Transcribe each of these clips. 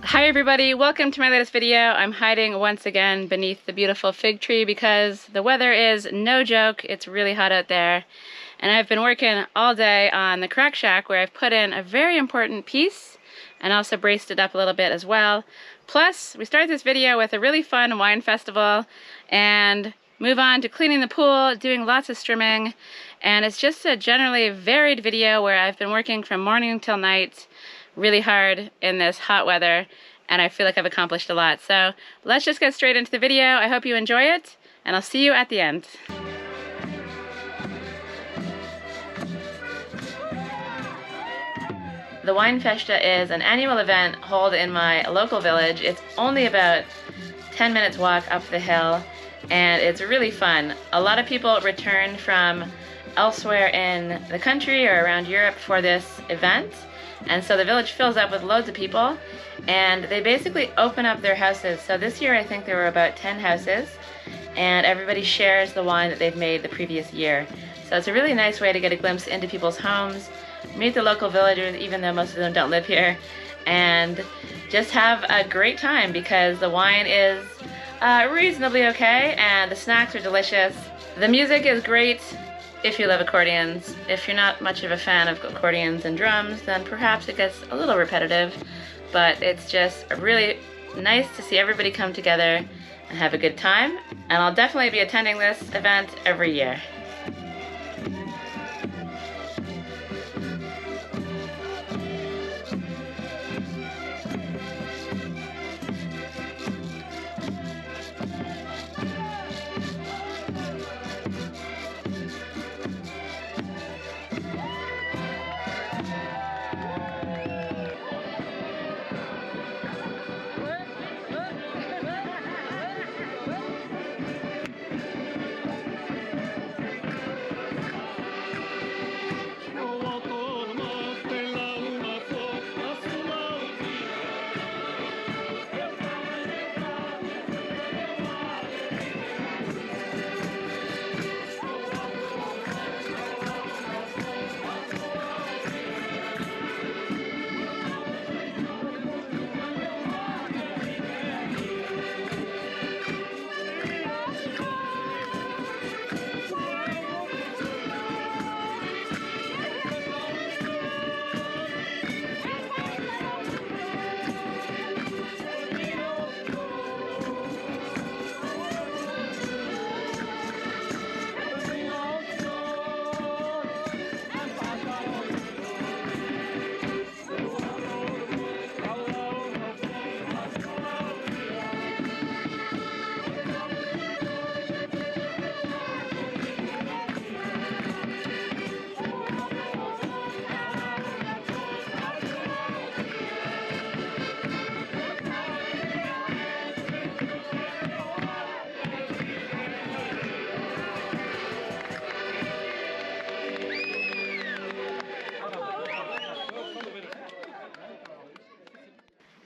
Hi everybody, welcome to my latest video. I'm hiding once again beneath the beautiful fig tree because the weather is no joke. It's really hot out there. And I've been working all day on the Craic Shack where I've put in a very important piece and also braced it up a little bit as well. Plus, we started this video with a really fun wine festival and move on to cleaning the pool, doing lots of strimming. And it's just a generally varied video where I've been working from morning till night really hard in this hot weather, and I feel like I've accomplished a lot. So let's just get straight into the video. I hope you enjoy it, and I'll see you at the end. The Wine Festa is an annual event held in my local village. It's only about 10 minutes walk up the hill, and it's really fun. A lot of people return from elsewhere in the country or around Europe for this event. And so the village fills up with loads of people, and they basically open up their houses. So this year I think there were about 10 houses, and everybody shares the wine that they've made the previous year. So it's a really nice way to get a glimpse into people's homes, meet the local villagers, even though most of them don't live here, and just have a great time because the wine is reasonably okay, and the snacks are delicious. The music is great. If you love accordions. If you're not much of a fan of accordions and drums, then perhaps it gets a little repetitive, but it's just really nice to see everybody come together and have a good time, and I'll definitely be attending this event every year.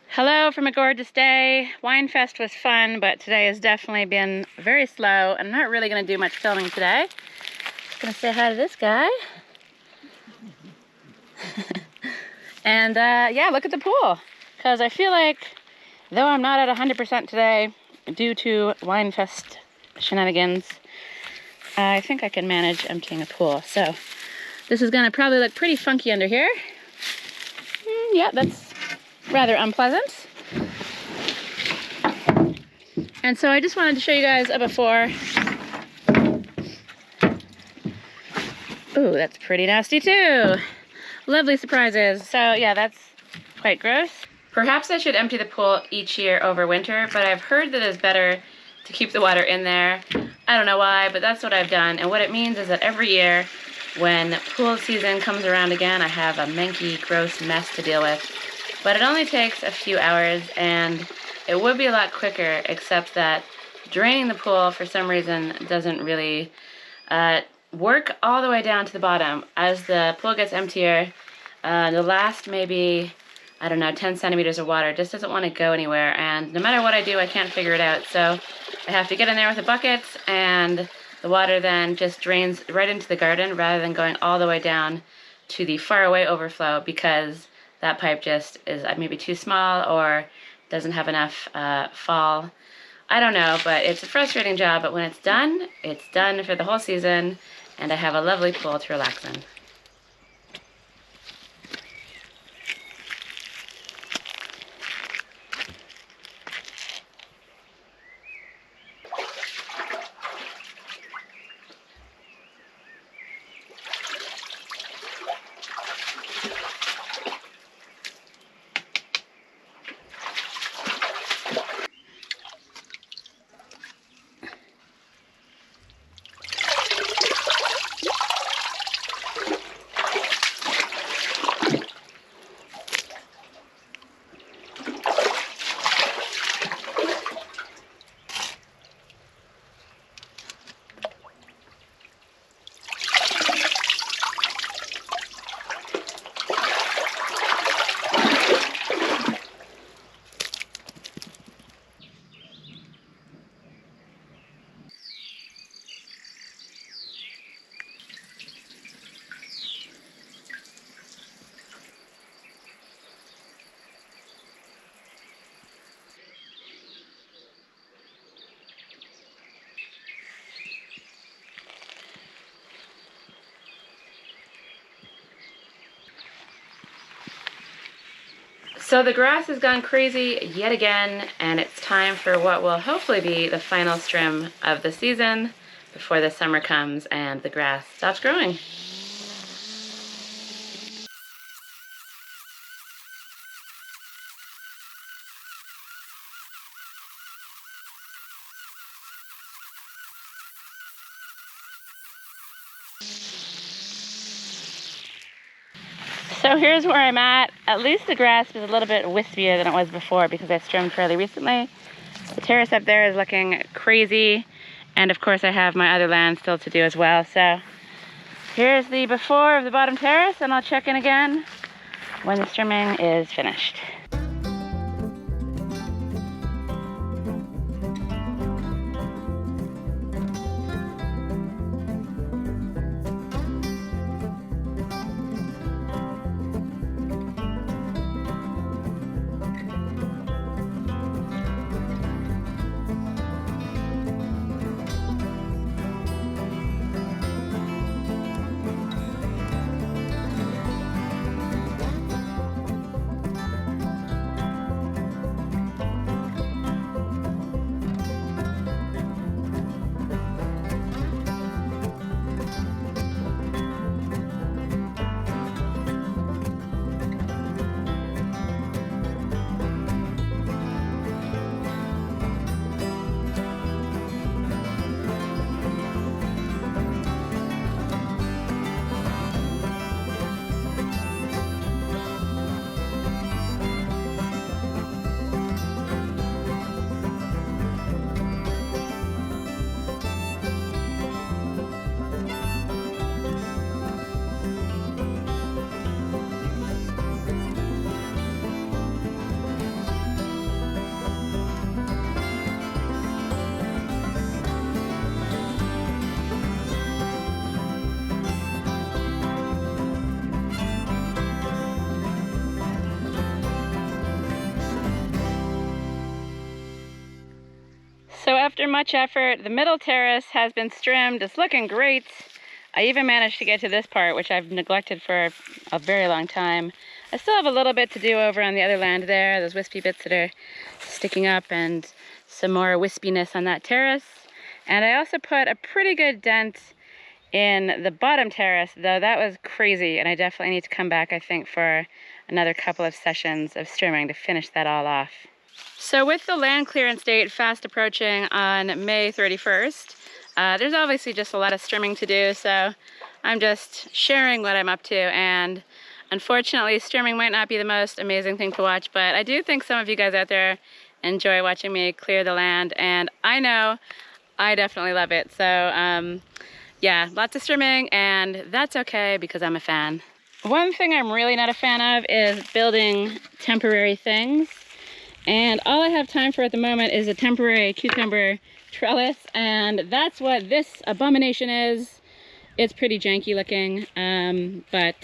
Hello from a gorgeous day. Wine Fest was fun, but today has definitely been very slow. I'm not really going to do much filming today. Just going to say hi to this guy. And yeah, look at the pool. Because I feel like, though I'm not at 100% today, due to Wine Fest shenanigans, I think I can manage emptying a pool. So this is going to probably look pretty funky under here. Yeah, that's rather unpleasant. And so I just wanted to show you guys a before. Ooh, that's pretty nasty too. Lovely surprises. So yeah, that's quite gross. Perhaps I should empty the pool each year over winter, but I've heard that it's better to keep the water in there. I don't know why, but that's what I've done. And what it means is that every year when pool season comes around again, I have a manky, gross mess to deal with. But it only takes a few hours, and it would be a lot quicker, except that draining the pool for some reason doesn't really work all the way down to the bottom. As the pool gets emptier, the last maybe, I don't know, 10 centimeters of water just doesn't want to go anywhere, and no matter what I do, I can't figure it out. So I have to get in there with a bucket, and the water then just drains right into the garden rather than going all the way down to the faraway overflow, because that pipe just is maybe too small or doesn't have enough fall. I don't know, but it's a frustrating job, but when it's done for the whole season, and I have a lovely pool to relax in. So the grass has gone crazy yet again, and it's time for what will hopefully be the final strim of the season before the summer comes and the grass stops growing. So here's where I'm at. At least the grass is a little bit wispier than it was before because I trimmed fairly recently. The terrace up there is looking crazy. And of course I have my other land still to do as well. So here's the before of the bottom terrace, and I'll check in again when the strimming is finished. So after much effort, the middle terrace has been strimmed. It's looking great. I even managed to get to this part, which I've neglected for a very long time. I still have a little bit to do over on the other land there, those wispy bits that are sticking up, and some more wispiness on that terrace. And I also put a pretty good dent in the bottom terrace, though that was crazy, and I definitely need to come back, I think, for another couple of sessions of strimming to finish that all off. So with the land clearance date fast approaching on May 31st, there's obviously just a lot of strimming to do, so I'm just sharing what I'm up to. And unfortunately, strimming might not be the most amazing thing to watch, but I do think some of you guys out there enjoy watching me clear the land, and I know I definitely love it. So yeah, lots of strimming, and that's okay because I'm a fan. One thing I'm really not a fan of is building temporary things. And all I have time for at the moment is a temporary cucumber trellis, and that's what this abomination is. It's pretty janky looking, but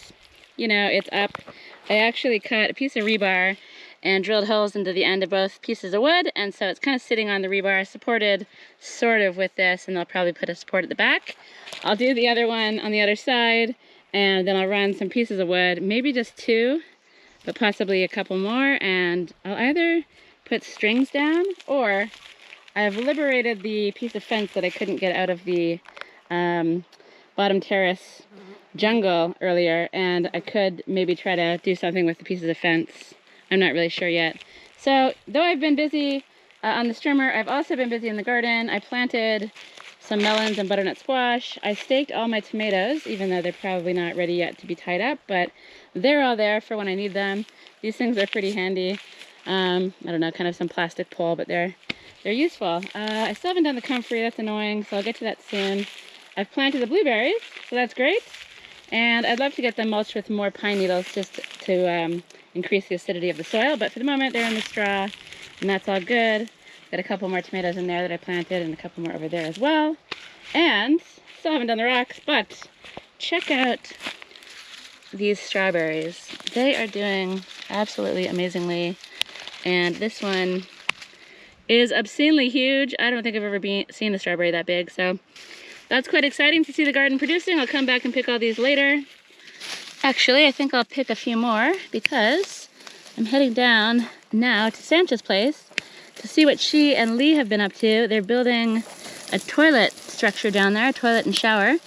you know, it's up. I actually cut a piece of rebar and drilled holes into the end of both pieces of wood, and so it's kind of sitting on the rebar, supported sort of with this, and they'll probably put a support at the back. I'll do the other one on the other side, and then I'll run some pieces of wood, maybe just 2, but possibly a couple more, and I'll either put strings down, or I've liberated the piece of fence that I couldn't get out of the bottom terrace jungle earlier, and I could maybe try to do something with the pieces of fence. I'm not really sure yet. So though I've been busy on the strimmer, I've also been busy in the garden. I planted some melons and butternut squash. I staked all my tomatoes, even though they're probably not ready yet to be tied up, but they're all there for when I need them. These things are pretty handy. I don't know, kind of some plastic pole, but they're useful. I still haven't done the comfrey, that's annoying, so I'll get to that soon. I've planted the blueberries, so that's great. And I'd love to get them mulched with more pine needles just to increase the acidity of the soil, but for the moment they're in the straw, and that's all good. Got a couple more tomatoes in there that I planted, and a couple more over there as well. And still haven't done the rocks, but check out these strawberries. They are doing absolutely amazingly, and this one is obscenely huge. I don't think I've ever seen a strawberry that big, so that's quite exciting to see the garden producing. I'll come back and pick all these later. Actually, I think I'll pick a few more because I'm heading down now to Sanchia's place to see what she and Lee have been up to. They're building a toilet structure down there, a toilet and shower,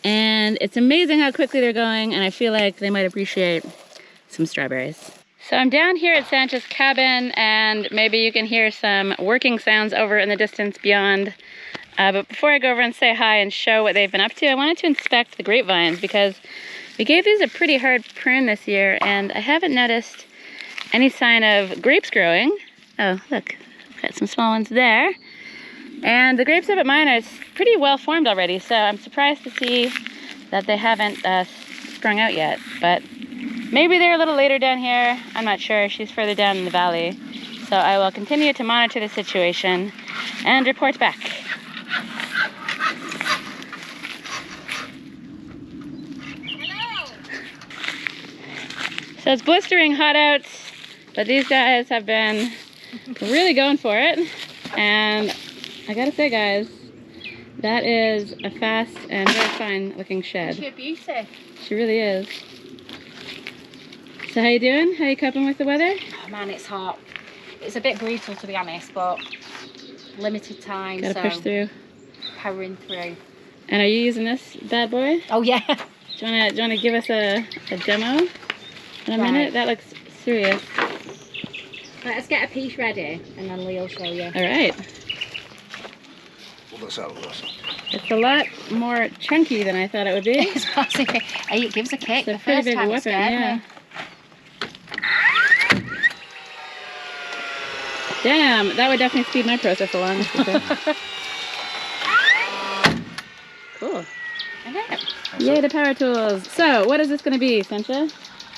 and it's amazing how quickly they're going, and I feel like they might appreciate some strawberries. So I'm down here at Sanchia's cabin, and maybe you can hear some working sounds over in the distance beyond. But before I go over and say hi and show what they've been up to, I wanted to inspect the grapevines because we gave these a pretty hard prune this year, and I haven't noticed any sign of grapes growing. Oh, look, I've got some small ones there. And the grapes up at mine are pretty well formed already, so I'm surprised to see that they haven't sprung out yet. But maybe they're a little later down here. I'm not sure. She's further down in the valley. So I will continue to monitor the situation and report back. So it's blistering hot out, but these guys have been really going for it. And I gotta say, guys, that is a fast and very fine looking shed. She's a beauty. She really is. So how you doing? How you coping with the weather? Oh man, it's hot. It's a bit brutal to be honest, but limited time, Gotta so push through. Powering through. And are you using this bad boy? Oh yeah. Do you wanna give us a demo in a minute? That looks serious. Right, let's get a piece ready and then Lee will show you. All right. It's a lot more chunky than I thought it would be. It's massive. Hey, it gives a kick. It's a pretty big weapon, yeah. Damn, that would definitely speed my process along. Cool. Okay. Yay, the power tools. So, what is this going to be, Sanchia?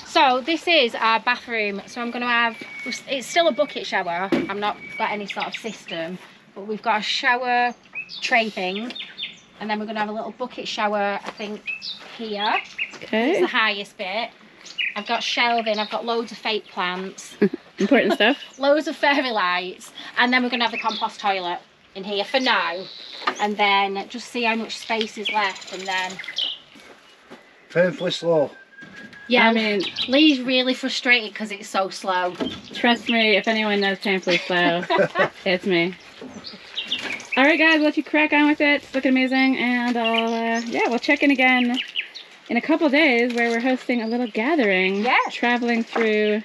So this is our bathroom. So I'm going to have, it's still a bucket shower. I've not got any sort of system, but we've got a shower tray thing. And then we're going to have a little bucket shower, I think, here. Okay. It's the highest bit. I've got shelving, I've got loads of fake plants. Important stuff. Loads of fairy lights. And then we're going to have the compost toilet in here for now. And then just see how much space is left and then... Painfully slow. Yeah, I mean, Lee's really frustrated because it's so slow. Trust me, if anyone knows painfully slow, it's me. All right, guys, we'll let you crack on with it. It's looking amazing, and I'll, yeah, we'll check in again in a couple days where we're hosting a little gathering, traveling through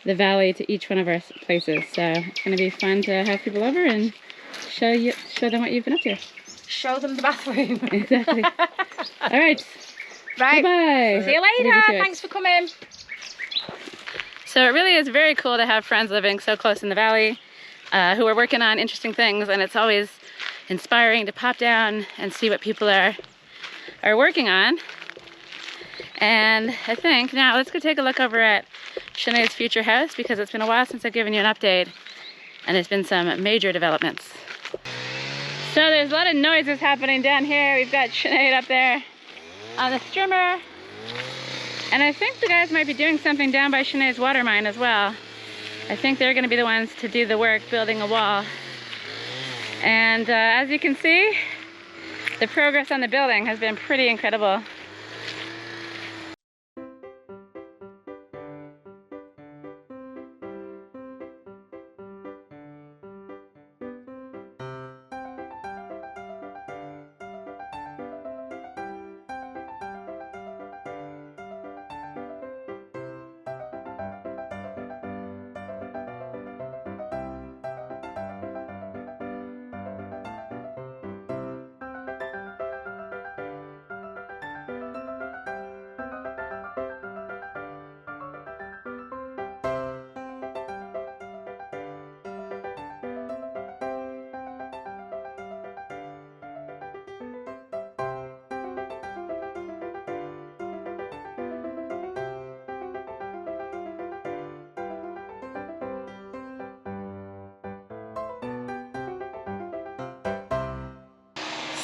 the valley to each one of our places. So it's going to be fun to have people over and show them what you've been up to. Show them the bathroom. Exactly. All right. Right. Bye. See you later. Thanks for coming. So it really is very cool to have friends living so close in the valley who are working on interesting things, and it's always inspiring to pop down and see what people are working on. And I think now let's go take a look over at Sinead's future house because it's been a while since I've given you an update and there's been some major developments. So there's a lot of noises happening down here. We've got Sinead up there on the strimmer, And I think the guys might be doing something down by Sinead's water mine as well. I think they're going to be the ones to do the work building a wall. And as you can see, the progress on the building has been pretty incredible.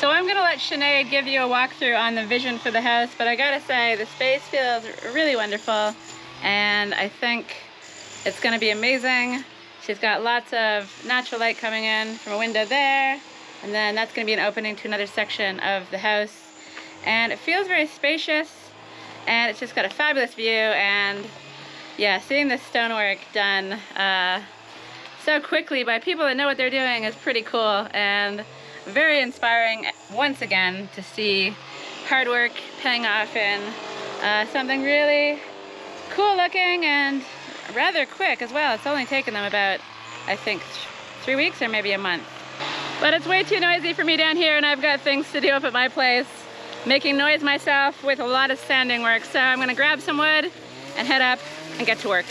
So I'm going to let Sinead give you a walkthrough on the vision for the house, but I gotta say the space feels really wonderful and I think it's going to be amazing. She's got lots of natural light coming in from a window there, and then that's going to be an opening to another section of the house, and it feels very spacious and it's just got a fabulous view. And yeah, seeing this stonework done so quickly by people that know what they're doing is pretty cool and very inspiring once again to see hard work paying off in something really cool looking and rather quick as well. It's only taken them about, I think, 3 weeks or maybe a month. But it's way too noisy for me down here and I've got things to do up at my place, making noise myself with a lot of sanding work. So I'm gonna grab some wood and head up and get to work.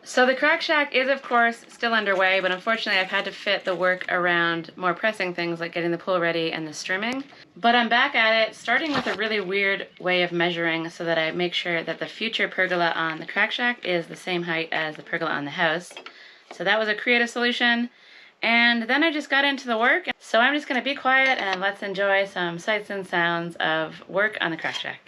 So the Craic Shack is of course still underway, but unfortunately I've had to fit the work around more pressing things like getting the pool ready and the strimming. But I'm back at it, starting with a really weird way of measuring so that I make sure that the future pergola on the Craic Shack is the same height as the pergola on the house. So that was a creative solution. And then I just got into the work. So I'm just gonna be quiet and let's enjoy some sights and sounds of work on the Craic Shack.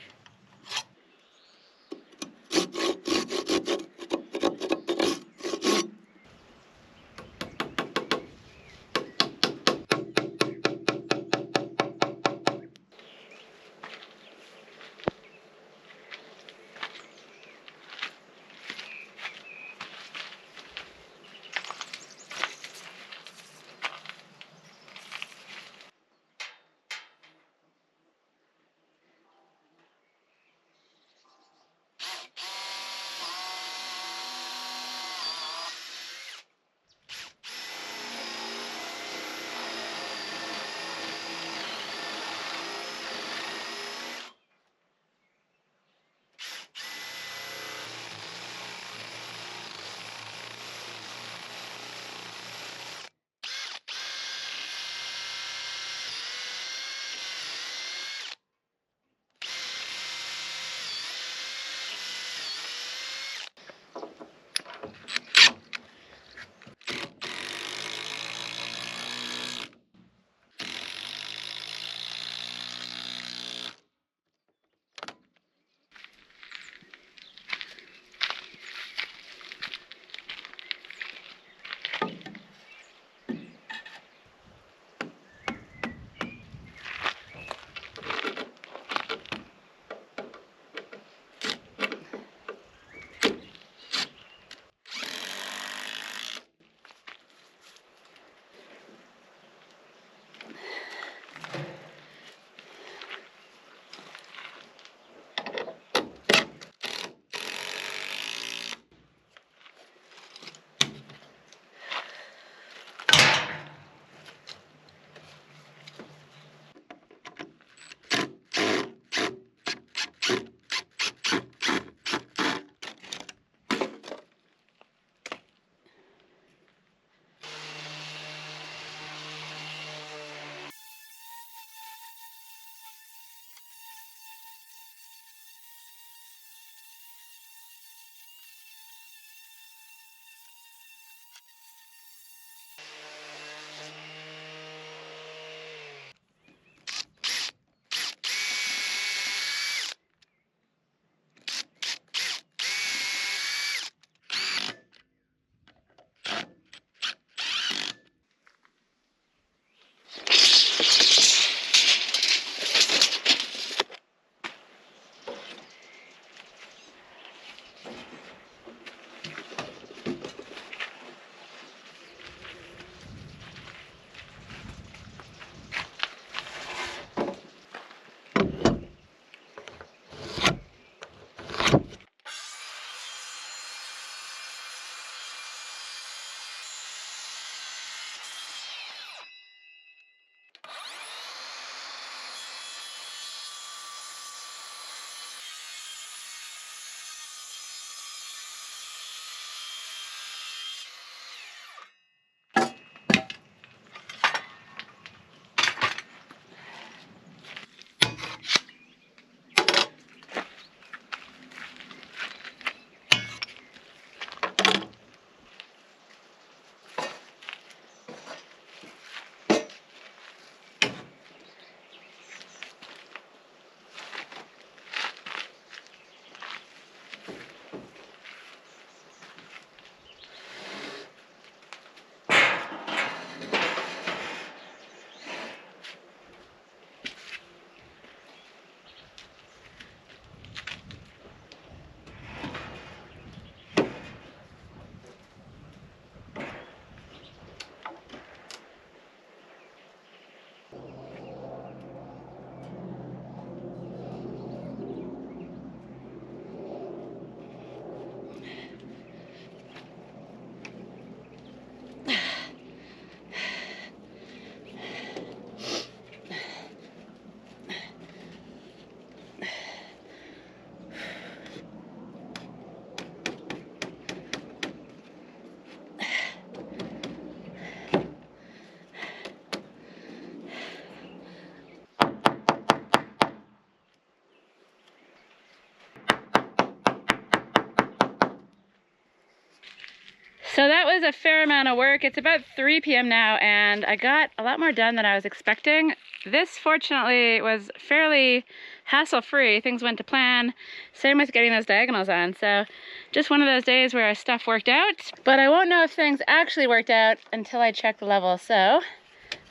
So that was a fair amount of work. It's about 3 p.m. now, and I got a lot more done than I was expecting. This, fortunately, was fairly hassle-free. Things went to plan. Same with getting those diagonals on. So just one of those days where our stuff worked out. But I won't know if things actually worked out until I check the level. So,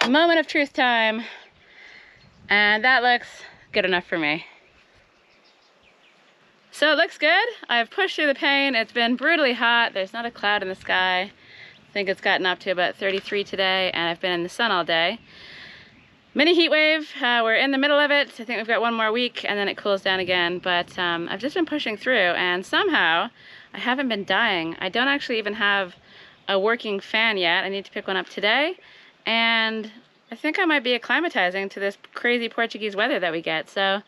moment of truth time. And that looks good enough for me. So it looks good. I've pushed through the pain. It's been brutally hot. There's not a cloud in the sky. I think it's gotten up to about 33 today, and I've been in the sun all day. Mini heat wave. We're in the middle of it. I think we've got 1 more week, and then it cools down again. But I've just been pushing through, and somehow I haven't been dying. I don't actually even have a working fan yet. I need to pick one up today, and I think I might be acclimatizing to this crazy Portuguese weather that we get. So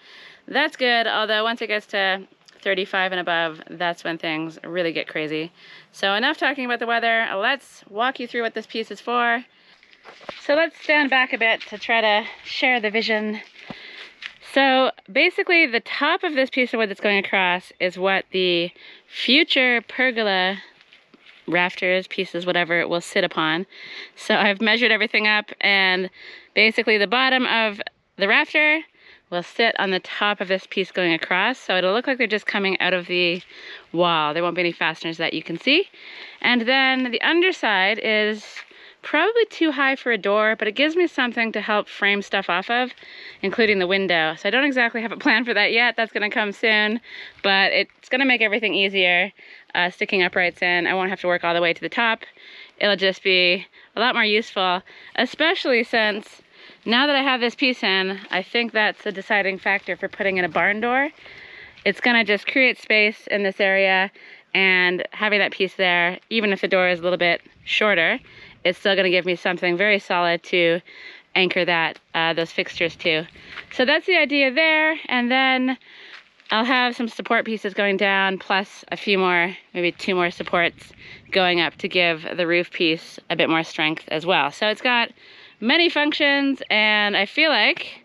that's good, although once it gets to 35 and above, that's when things really get crazy. So enough talking about the weather. Let's walk you through what this piece is for. So let's stand back a bit to try to share the vision. So basically the top of this piece of wood that's going across is what the future pergola rafters, pieces, whatever, it will sit upon. So I've measured everything up, and basically the bottom of the rafter will sit on the top of this piece going across, so it'll look like they're just coming out of the wall. There won't be any fasteners that you can see. And then the underside is probably too high for a door, but it gives me something to help frame stuff off of, including the window. So I don't exactly have a plan for that yet. That's gonna come soon, but it's gonna make everything easier. Sticking uprights in, I won't have to work all the way to the top. It'll just be a lot more useful, especially since now that I have this piece in, I think that's a deciding factor for putting in a barn door. It's gonna just create space in this area, and having that piece there, even if the door is a little bit shorter, it's still gonna give me something very solid to anchor that those fixtures to. So that's the idea there, and then I'll have some support pieces going down, plus a few more, maybe 2 more supports going up to give the roof piece a bit more strength as well. So it's got many functions, and I feel like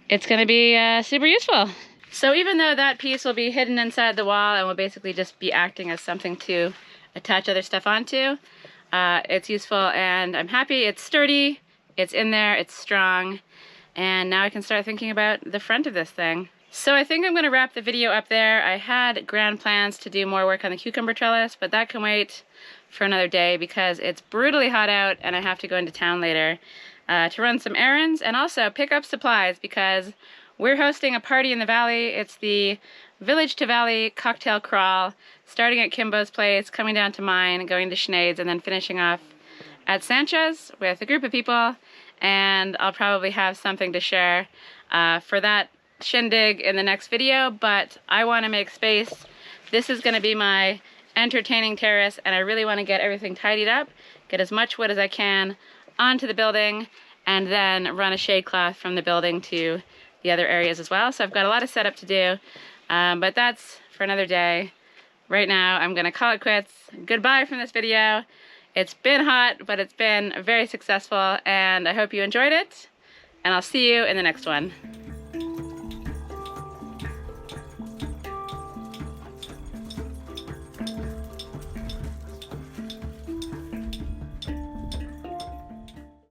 it's gonna be super useful. So even though that piece will be hidden inside the wall and will basically just be acting as something to attach other stuff onto, it's useful, and I'm happy. It's sturdy, it's in there, it's strong, and now I can start thinking about the front of this thing. So I think I'm gonna wrap the video up there. I had grand plans to do more work on the cucumber trellis, but that can wait for another day because it's brutally hot out and I have to go into town later to run some errands and also pick up supplies because we're hosting a party in the valley. It's the Village to Valley cocktail crawl, starting at Kimbo's place, coming down to mine, going to Sinead's, and then finishing off at Sanchia's with a group of people. And I'll probably have something to share for that shindig in the next video, but I want to make space. This is going to be my entertaining terrace, and I really want to get everything tidied up, get as much wood as I can onto the building, and then run a shade cloth from the building to the other areas as well. So I've got a lot of setup to do, but that's for another day. Right now I'm going to call it quits. Goodbye from this video. It's been hot, but it's been very successful, and I hope you enjoyed it, and I'll see you in the next one.